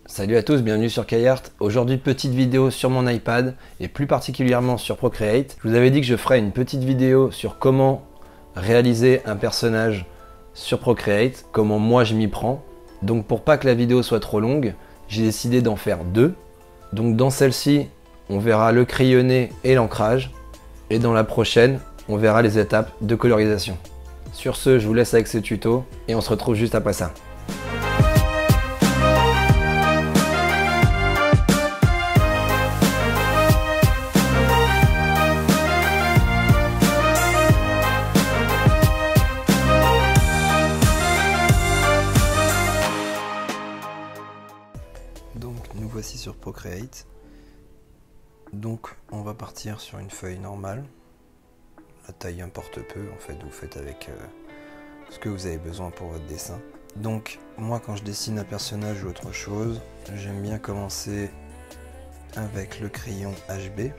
Salut à tous, bienvenue sur KaiArt. Aujourd'hui, petite vidéo sur mon iPad et plus particulièrement sur Procreate. Je vous avais dit que je ferais une petite vidéo sur comment réaliser un personnage sur Procreate, comment moi je m'y prends. Donc pour pas que la vidéo soit trop longue, j'ai décidé d'en faire deux. Donc dans celle-ci, on verra le crayonné et l'ancrage. Et dans la prochaine, on verra les étapes de colorisation. Sur ce, je vous laisse avec ce tuto et on se retrouve juste après ça. Donc nous voici sur Procreate. Donc on va partir sur une feuille normale. La taille importe peu, en fait, vous faites avec ce que vous avez besoin pour votre dessin. Donc moi quand je dessine un personnage ou autre chose, j'aime bien commencer avec le crayon HB.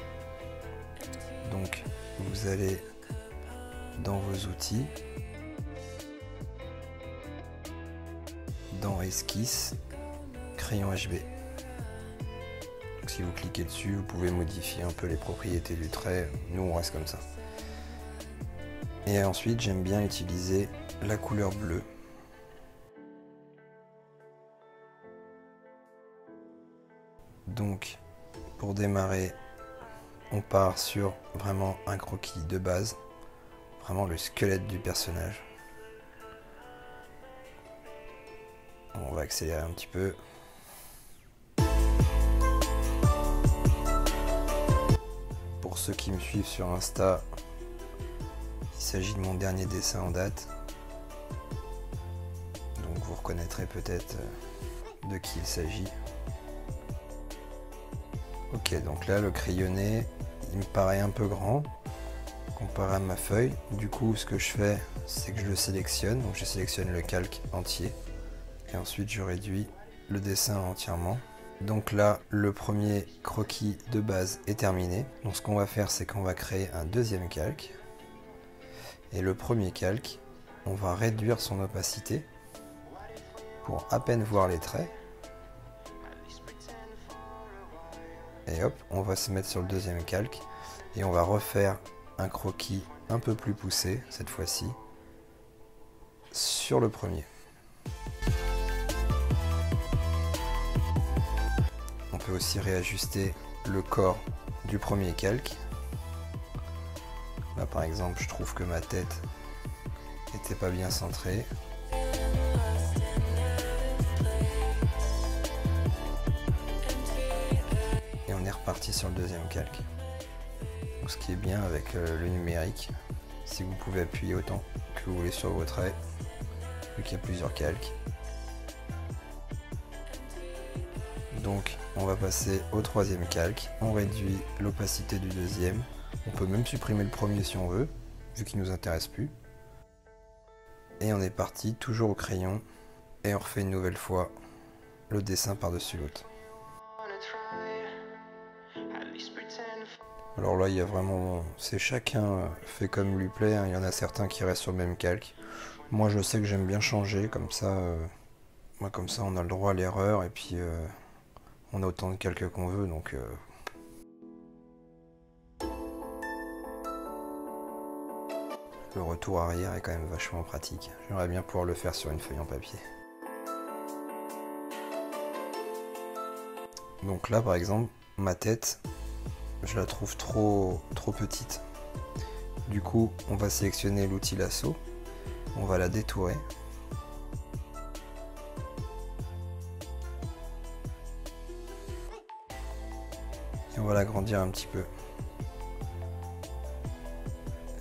Donc vous allez dans vos outils, dans Esquisse, crayon HB. Donc, si vous cliquez dessus, vous pouvez modifier un peu les propriétés du trait. Nous, on reste comme ça. Et ensuite, j'aime bien utiliser la couleur bleue. Donc, pour démarrer, on part sur vraiment un croquis de base, vraiment le squelette du personnage. On va accélérer un petit peu. Pour ceux qui me suivent sur Insta, il s'agit de mon dernier dessin en date. Donc vous reconnaîtrez peut-être de qui il s'agit. Ok, donc là le crayonné, il me paraît un peu grand comparé à ma feuille. Du coup, ce que je fais, c'est que je le sélectionne. Donc je sélectionne le calque entier. Et ensuite, je réduis le dessin entièrement. Donc là, le premier croquis de base est terminé. Donc ce qu'on va faire, c'est qu'on va créer un deuxième calque. Et le premier calque, on va réduire son opacité pour à peine voir les traits. Et hop, on va se mettre sur le deuxième calque et on va refaire un croquis un peu plus poussé, cette fois-ci, sur le premier. On peut aussi réajuster le corps du premier calque. Là par exemple, je trouve que ma tête n'était pas bien centrée. Et on est reparti sur le deuxième calque. Donc, ce qui est bien avec le numérique, c'est que vous pouvez appuyer autant que vous voulez sur vos traits, vu qu'il y a plusieurs calques. Donc on va passer au troisième calque, on réduit l'opacité du deuxième, on peut même supprimer le premier si on veut, vu qu'il ne nous intéresse plus. Et on est parti, toujours au crayon, et on refait une nouvelle fois le dessin par-dessus l'autre. Alors là il y a vraiment, c'est chacun fait comme lui plaît, hein. Il y en a certains qui restent sur le même calque. Moi je sais que j'aime bien changer, comme ça on a le droit à l'erreur, et puis on a autant de calques qu'on veut, donc le retour arrière est quand même vachement pratique. J'aimerais bien pouvoir le faire sur une feuille en papier. Donc là par exemple, ma tête, je la trouve trop petite. Du coup, on va sélectionner l'outil lasso, on va la détourer. Et on va l'agrandir un petit peu.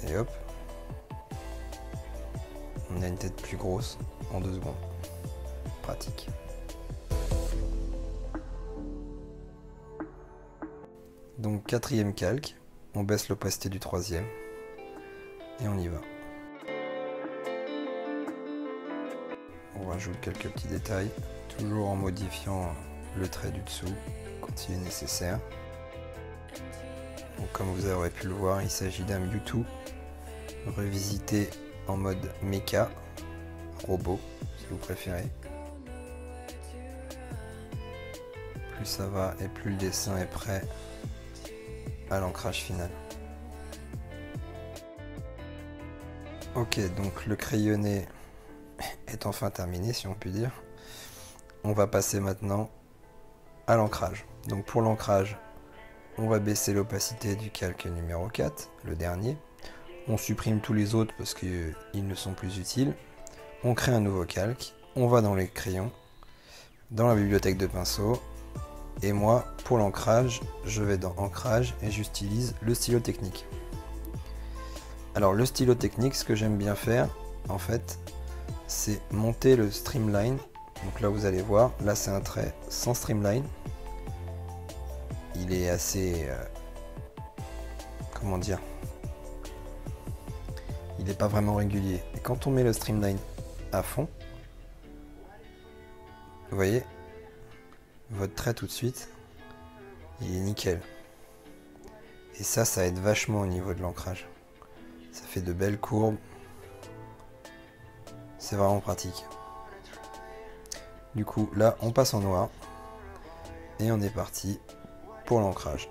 Et hop, on a une tête plus grosse en 2 secondes. Pratique. Donc quatrième calque, on baisse l'opacité du troisième et on y va. On rajoute quelques petits détails, toujours en modifiant le trait du dessous quand il est nécessaire. Donc comme vous aurez pu le voir, il s'agit d'un Mewtwo revisité en mode mecha, robot si vous préférez. plus ça va et plus le dessin est prêt à l'ancrage final. Ok, donc le crayonné est enfin terminé, si on peut dire. On va passer maintenant à l'ancrage. Donc pour l'ancrage, on va baisser l'opacité du calque numéro 4, le dernier. On supprime tous les autres parce qu'ils ne sont plus utiles. On crée un nouveau calque. On va dans les crayons, dans la bibliothèque de pinceaux. Et moi, pour l'ancrage, je vais dans Ancrage et j'utilise le stylo technique. Alors le stylo technique, ce que j'aime bien faire, en fait, c'est monter le streamline. Donc là, vous allez voir, là c'est un trait sans streamline. Il est assez... comment dire? Il n'est pas vraiment régulier. Et quand on met le streamline à fond, vous voyez, votre trait tout de suite, il est nickel. Et ça aide vachement au niveau de l'ancrage. Ça fait de belles courbes. C'est vraiment pratique. Du coup, là, on passe en noir. Et on est parti pour l'ancrage.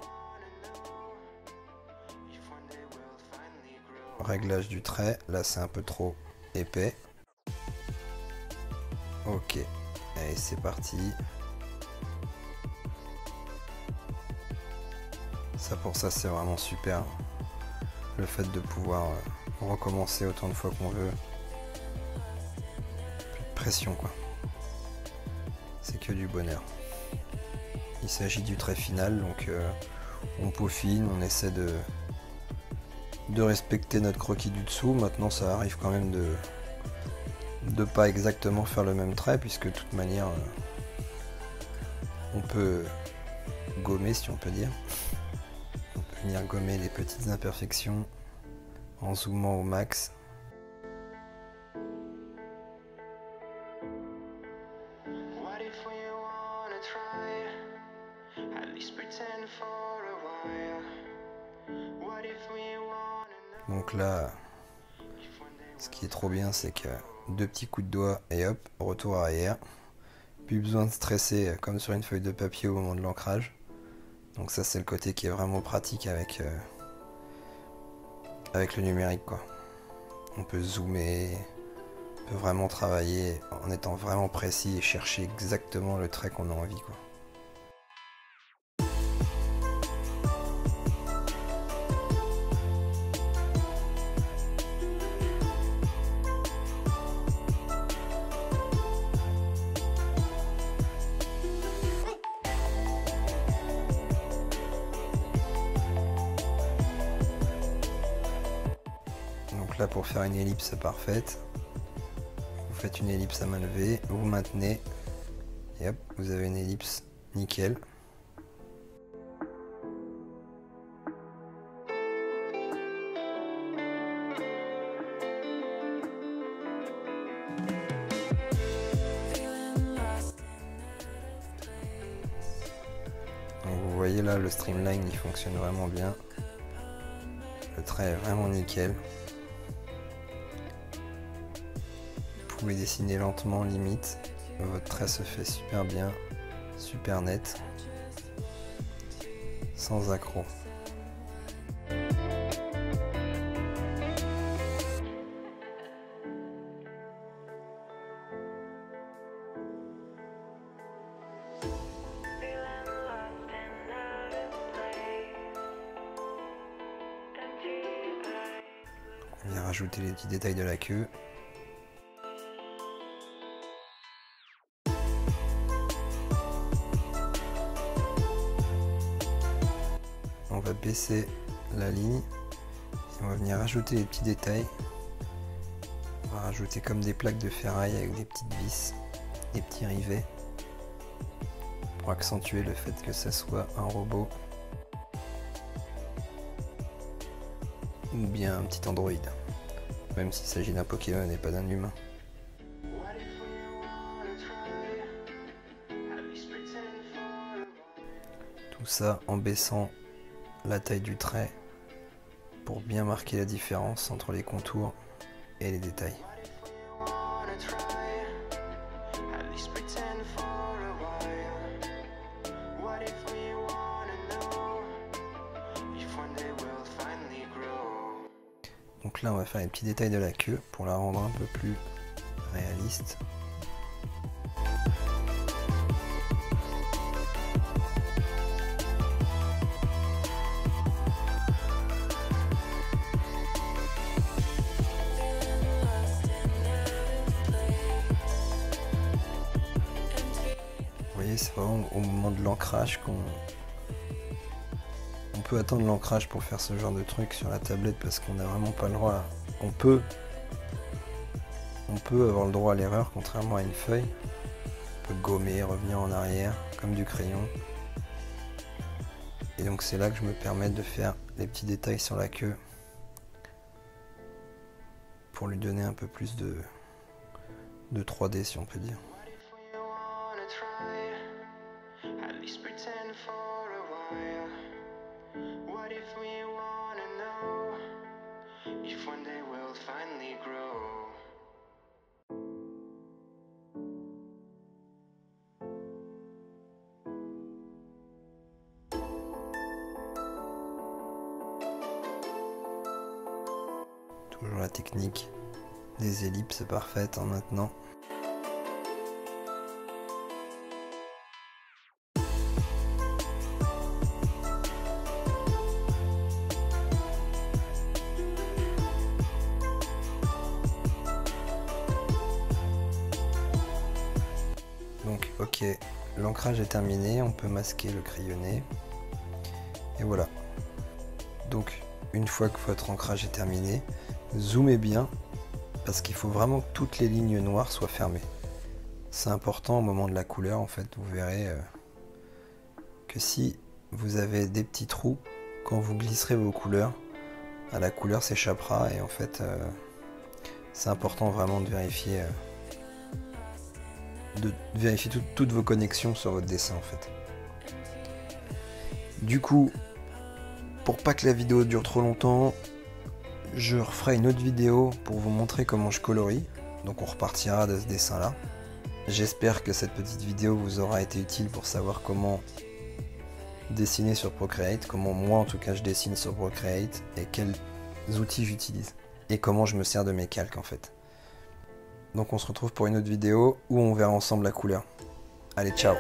Réglage du trait. Là, c'est un peu trop épais. Ok. Allez, c'est parti. Ça, pour ça, c'est vraiment super. Le fait de pouvoir recommencer autant de fois qu'on veut. Plus de pression, quoi. C'est que du bonheur. Il s'agit du trait final, donc on peaufine, on essaie de respecter notre croquis du dessous. Maintenant, ça arrive quand même de pas exactement faire le même trait, puisque de toute manière, on peut gommer, si on peut dire. On peut venir gommer les petites imperfections en zoomant au max. Donc là, ce qui est trop bien, c'est que 2 petits coups de doigt et hop, retour arrière. Plus besoin de stresser comme sur une feuille de papier au moment de l'ancrage. Donc ça, c'est le côté qui est vraiment pratique avec le numérique, quoi. On peut zoomer, on peut vraiment travailler en étant vraiment précis et chercher exactement le trait qu'on a envie, quoi. Donc là, pour faire une ellipse parfaite, vous faites une ellipse à main levée, vous maintenez, et hop, vous avez une ellipse nickel. Donc vous voyez là, le streamline il fonctionne vraiment bien. Le trait est vraiment nickel. Vous pouvez dessiner lentement, limite. Votre trait se fait super bien, super net, sans accroc. On vient rajouter les petits détails de la queue. On va baisser la ligne et on va venir rajouter les petits détails. On va rajouter comme des plaques de ferraille avec des petites vis, des petits rivets pour accentuer le fait que ça soit un robot ou bien un petit androïde, même s'il s'agit d'un Pokémon et pas d'un humain. Tout ça en baissant la taille du trait pour bien marquer la différence entre les contours et les détails. Donc là on va faire les petits détails de la queue pour la rendre un peu plus réaliste. Vous voyez, c'est vraiment au moment de l'ancrage qu'on peut attendre l'ancrage pour faire ce genre de truc sur la tablette, parce qu'on n'a vraiment pas le droit. On peut avoir le droit à l'erreur, contrairement à une feuille. On peut gommer, revenir en arrière comme du crayon. Et donc c'est là que je me permets de faire les petits détails sur la queue pour lui donner un peu plus de 3D, si on peut dire. Toujours la technique des ellipses parfaites en maintenant. Donc ok, l'ancrage est terminé, on peut masquer le crayonné. Et voilà. Donc une fois que votre ancrage est terminé, zoomez bien, parce qu'il faut vraiment que toutes les lignes noires soient fermées. C'est important au moment de la couleur, en fait, vous verrez que si vous avez des petits trous, quand vous glisserez vos couleurs, la couleur s'échappera, et en fait c'est important vraiment de vérifier toutes vos connexions sur votre dessin en fait. Du coup, pour pas que la vidéo dure trop longtemps, je referai une autre vidéo pour vous montrer comment je colorie. Donc on repartira de ce dessin là. J'espère que cette petite vidéo vous aura été utile pour savoir comment dessiner sur Procreate, comment moi en tout cas je dessine sur Procreate et quels outils j'utilise et comment je me sers de mes calques en fait. Donc on se retrouve pour une autre vidéo où on verra ensemble la couleur. Allez, ciao!